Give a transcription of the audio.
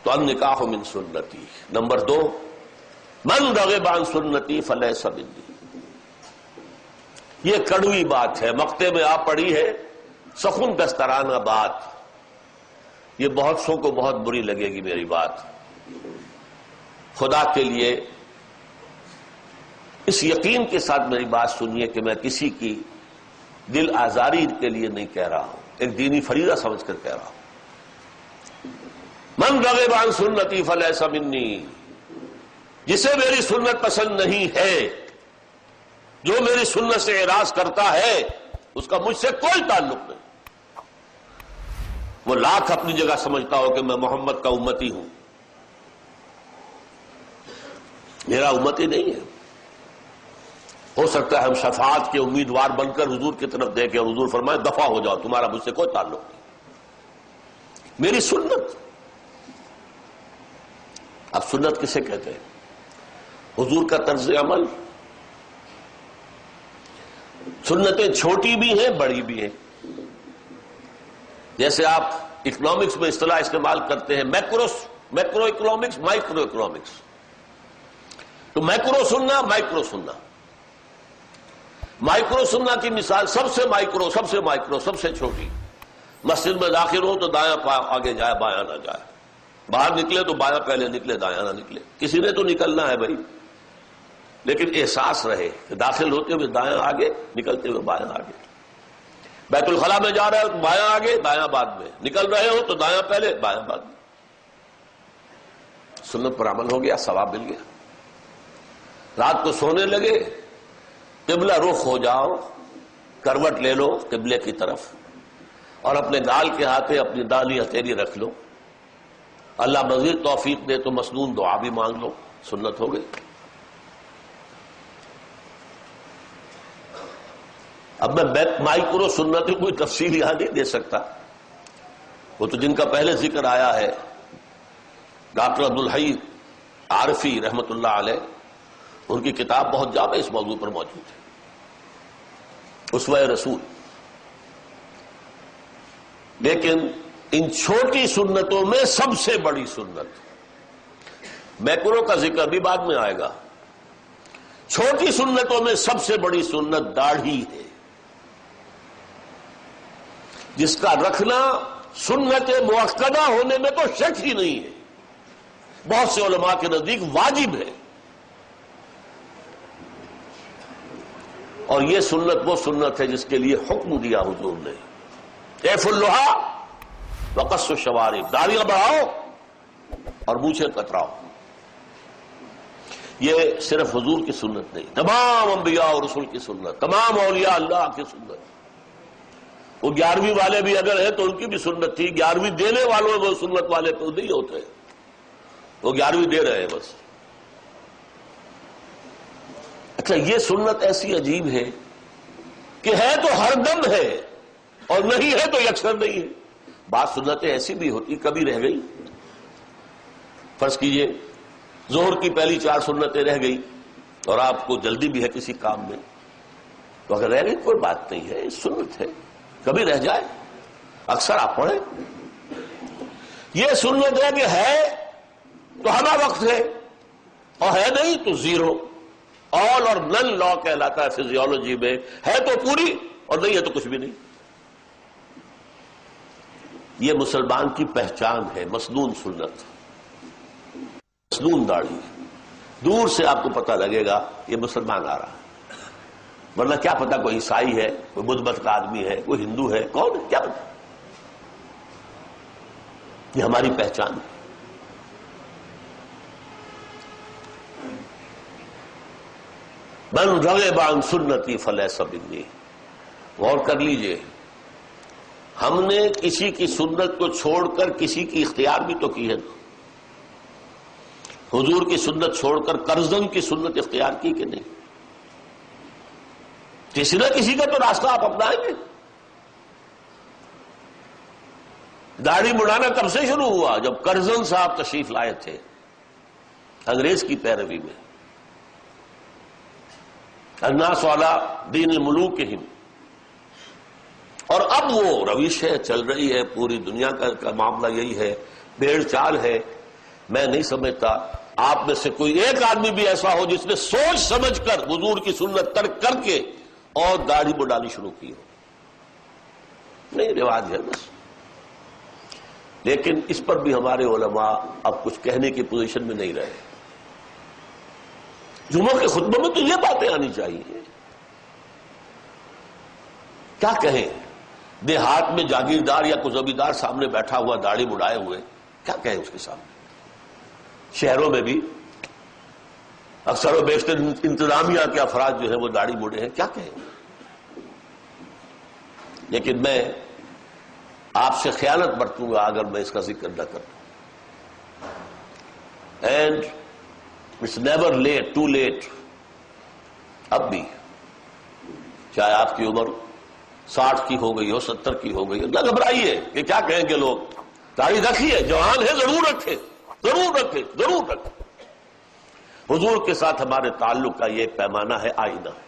تو النکاح من سنتی. نمبر 2، من رغب عن سنتی فلیس منی. یہ کڑوی بات ہے، مقطع میں آپ پڑھی ہے، سخن دسترانہ بات. یہ بہت سو کو بہت بری لگے گی میری بات. خدا کے لیے اس یقین کے ساتھ میری بات سنیے کہ میں کسی کی دل آزاری کے لیے نہیں کہہ رہا ہوں، ایک دینی فریضہ سمجھ کر کہہ رہا ہوں. من رغب عن سنتی فلیس منی. جسے میری سنت پسند نہیں ہے، جو میری سنت سے اعراض کرتا ہے، اس کا مجھ سے کوئی تعلق نہیں. وہ لاکھ اپنی جگہ سمجھتا ہو کہ میں محمد کا امتی ہوں، میرا امتی نہیں ہے. ہو سکتا ہے ہم شفاعت کے امیدوار بن کر حضور کی طرف دیکھیں اور حضور فرمائے دفع ہو جاؤ، تمہارا مجھ سے کوئی تعلق نہیں. میری سنت. اب سنت کسے کہتے ہیں؟ حضور کا طرز عمل. سنتیں چھوٹی بھی ہیں بڑی بھی ہیں. جیسے آپ اکنامکس میں اصطلاح استعمال کرتے ہیں میکرو اکنامکس، مائکرو اکنامکس. تو میکرو سننا، مائکرو سننا. مائکرو سننا کی مثال سب سے مائکرو، سب سے چھوٹی. مسجد میں داخل ہو تو دایاں آگے جائے بایاں نہ جائے، باہر نکلے تو بایاں پہلے نکلے دایاں نہ نکلے. کسی نے تو نکلنا ہے بھائی، لیکن احساس رہے کہ داخل ہوتے ہوئے دایاں آگے، نکلتے ہوئے بایاں آگے. بیت الخلاء میں جا رہے ہو تو بایاں آگے دایاں بعد میں، نکل رہے ہو تو دایاں پہلے بایاں بعد میں. سنت پر عمل ہو گیا، ثواب مل گیا. رات کو سونے لگے، قبلہ رخ ہو جاؤ، کروٹ لے لو قبلے کی طرف، اور اپنے گال کے ہاتھے اپنی دالی ہتھیلی رکھ لو. اللہ مزید توفیق دے تو مسنون دعا بھی مانگ لو. سنت ہو گئی. اب میں مائکرو سنت کی کوئی تفصیل یہاں نہیں دے سکتا. وہ تو جن کا پہلے ذکر آیا ہے، ڈاکٹر عبدالحی عارفی رحمت اللہ علیہ، ان کی کتاب بہت جامع اس موضوع پر موجود ہے، اسوہ رسول. لیکن ان چھوٹی سنتوں میں سب سے بڑی سنت، میکرو کا ذکر بھی بعد میں آئے گا، چھوٹی سنتوں میں سب سے بڑی سنت داڑھی ہے، جس کا رکھنا سنت مؤکدہ ہونے میں تو شک ہی نہیں ہے. بہت سے علماء کے نزدیک واجب ہے. اور یہ سنت وہ سنت ہے جس کے لیے حکم دیا حضور نے، ایف اللحا وقص الشوارب، داڑیاں بڑھاؤ اور مونچھیں کتراؤ. یہ صرف حضور کی سنت نہیں، تمام انبیاء اور رسول کی سنت، تمام اولیاء اللہ کی سنت. وہ 11ویں والے بھی اگر ہیں تو ان کی بھی سنت تھی. 11ویں دینے والوں میں وہ سنت والے تو نہیں ہوتے، وہ 11ویں دے رہے ہیں بس. اچھا، یہ سنت ایسی عجیب ہے کہ ہے تو ہر دم ہے اور نہیں ہے تو یکسر نہیں ہے. بعض سنتیں ایسی بھی ہوتی کبھی رہ گئی. فرض کیجئے ظہر کی پہلی 4 سنتیں رہ گئی اور آپ کو جلدی بھی ہے کسی کام میں، تو اگر رہ گئی کوئی بات نہیں ہے، سنت ہے، کبھی رہ جائے. اکثر آپ پڑھیں، یہ سنت ہے کہ ہے تو ہمہ وقت ہے اور ہے نہیں تو زیرو. آل اور نن لا کہلاتا ہے فزیولوجی میں، ہے تو پوری اور نہیں ہے تو کچھ بھی نہیں. یہ مسلمان کی پہچان ہے، مسنون سنت، مسنون داڑھی. دور سے آپ کو پتہ لگے گا یہ مسلمان آ رہا ہے، ورنہ کیا پتا کوئی عیسائی ہے، کوئی بدھ مت کا آدمی ہے، کوئی ہندو ہے، کون ہے کیا پتا. یہ ہماری پہچان ہے. من رغب عن سنتی فلیس منی. غور کر لیجئے، ہم نے کسی کی سنت کو چھوڑ کر کسی کی اختیار بھی تو کی ہے. حضور کی سنت چھوڑ کر کرزن کی سنت اختیار کی کہ نہیں؟ کسی نہ کسی کا تو راستہ آپ اپنائیں گے. داڑھی مڑانا کب سے شروع ہوا؟ جب کرزن صاحب تشریف لائے تھے انگریز کی پیروی میں. الناس علی دین ملوکہم. اور اب وہ روش ہے، چل رہی ہے، پوری دنیا کا معاملہ یہی ہے، بھیڑ چال ہے میں نہیں سمجھتا آپ میں سے کوئی ایک آدمی بھی ایسا ہو جس نے سوچ سمجھ کر حضور کی سنت ترک کر کے اور داڑھی بڑھانی شروع کی ہو. نہیں، رواج ہے بس. لیکن اس پر بھی ہمارے علماء اب کچھ کہنے کی پوزیشن میں نہیں رہے. جمعہ کے خطبوں میں تو یہ باتیں آنی چاہیے. کیا کہیں؟ دیہات میں جاگیردار یا کوئی زمیندار سامنے بیٹھا ہوا داڑھی مڑائے ہوئے، کیا کہیں اس کے سامنے؟ شہروں میں بھی اکثر و بیشتر انتظامیہ کے افراد جو ہیں وہ داڑھی مڑے ہیں، کیا کہیں؟ لیکن میں آپ سے خیانت برتوں گا اگر میں اس کا ذکر نہ کروں. And it's never late, too late. اب بھی چاہے آپ کی عمر 60 کی ہو گئی ہو، 70 کی ہو گئی ہو، نہ گھبرائیے کہ کیا کہیں گے لوگ. داڑھی رکھیے، جوان ہے ضرور رکھے، ضرور رکھے، ضرور رکھے. حضور کے ساتھ ہمارے تعلق کا یہ ایک پیمانہ ہے، آئینہ ہے.